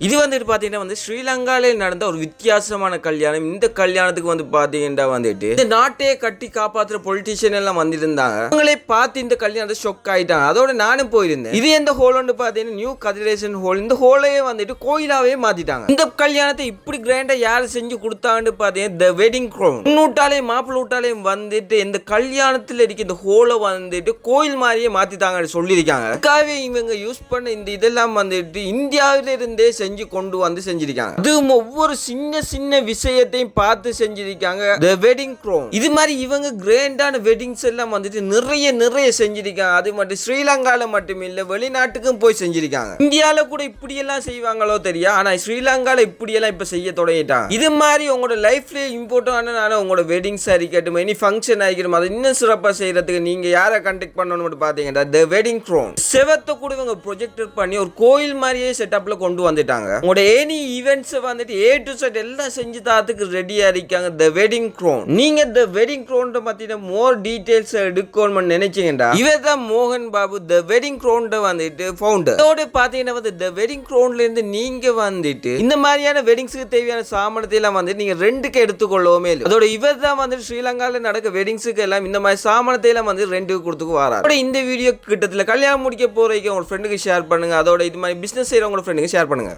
இது வந்துட்டு பாத்தீங்கன்னா ஸ்ரீலங்காவில் நடந்த ஒரு வித்தியாசமான கல்யாணம். இந்த கல்யாணத்துக்கு பாத்தீங்கன்னா இந்த நாட்டையே கட்டி காப்பாற்றுற பொலிட்டீஷியன் எல்லாம் வந்திருந்தாங்க. அவங்களே பார்த்து இந்த கல்யாணத்தை ஷொக் ஆயிட்டாங்க. அதோட நானும் போயிருந்தேன். இது எந்த ஹோல் பாத்தீங்கன்னா நியூ கதிரேசன் ஹோல். இந்த ஹோலையே கோயிலாவே மாத்திட்டாங்க. இந்த கல்யாணத்தை இப்படி கிராண்டா யாரு செஞ்சு கொடுத்தாங்கன்னு பாத்தீங்கன்னா தி வெட்டிங் க்ரௌன். முன்னூட்டாலையும் மாப்பிள்ளை விட்டாலையும் இந்த கல்யாணத்துல இருக்க இந்த ஹோலை கோயில் மாதிரியே மாத்திட்டாங்க சொல்லியிருக்காங்க. அதுக்காகவே இவங்க யூஸ் பண்ண இந்த இதெல்லாம் இந்தியாவில இருந்தே செஞ்சு கொண்டு செஞ்சிருக்காங்க. அதுவும் ஒவ்வொரு சின்ன சின்ன விஷயத்தையும் பார்த்து செஞ்சிருக்காங்க. தி வெட்டிங் க்ரௌன் இது மாதிரி இவங்க கிராண்டான வெட்டிங்ஸ் எல்லாம் நிறைய நிறைய செஞ்சிருக்காங்க. அது மட்டும் ஸ்ரீலங்கால மட்டும் இல்ல, வெளிநாட்டுக்கும் போய் செஞ்சிருக்காங்க. இந்தியால கூட இப்படி எல்லாம் செய்வாங்களோ தெரியா, ஆனா ஸ்ரீலங்கால இப்படி எல்லாம் இப்ப செய்ய தொடங்கிட்டாங்க. இது மாதிரி உங்களோட லைஃப்ல இம்பார்ட்டன்டான உங்களோட வெட்டிங்ஸ் இருக்கட்டும், எனி ஃபங்க்ஷன் ஆகிரும், அதை இன்னும் சிறப்பா செய்யறதுக்கு நீங்க யாரை கான்டாக்ட் பண்ணணும்னு பாத்தீங்கன்னா தி வெட்டிங் க்ரௌன். செவத்தை கூட இவங்க ப்ரொஜெக்டர் பண்ணி ஒரு கோயில் மாதிரியே செட்டப்ல கொண்டு வந்துட்டாங்க. உங்களோட any events A to Z எல்லாம் செஞ்சு தாத்துக்கு ரெடியா இருக்காங்க தி வெட்டிங் க்ரௌன். நீங்க தி வெட்டிங் க்ரௌன் பத்தின மோர் டீடைல்ஸ் எடுக்கணும்னு நினைச்சீங்கன்னா இவர்தான் மோகன் பாபு, தி வெட்டிங் க்ரௌன் ஃபவுண்டர். இதோட பாத்தீங்கன்னா தி வெட்டிங் க்ரௌன்ல இருந்து நீங்க இந்த மாதிரியான வெட்டிங்ஸ்க்கு தேவையான சாமானத்தை எல்லாம் நீங்க ரெண்டுக்கு எடுத்துக்கொள்ளவே இல்லை. அதோட இவர்தான் ஸ்ரீலங்கால நடக்க வெட்டிங்ஸுக்கு எல்லாம் இந்த மாதிரி சாமானத்தை எல்லாம் ரெண்டுக்கு கொடுத்துக்கு வராரு. இந்த வீடியோ கிட்டத்துல கல்யாணம் முடிக்க போறீங்க உங்க ஃப்ரெண்டுக்கு ஷேர் பண்ணுங்க. அதோட இது மாதிரி பிசினஸ் செய்யறவங்க ஃப்ரெண்டுக்கு ஷேர் பண்ணுங்க.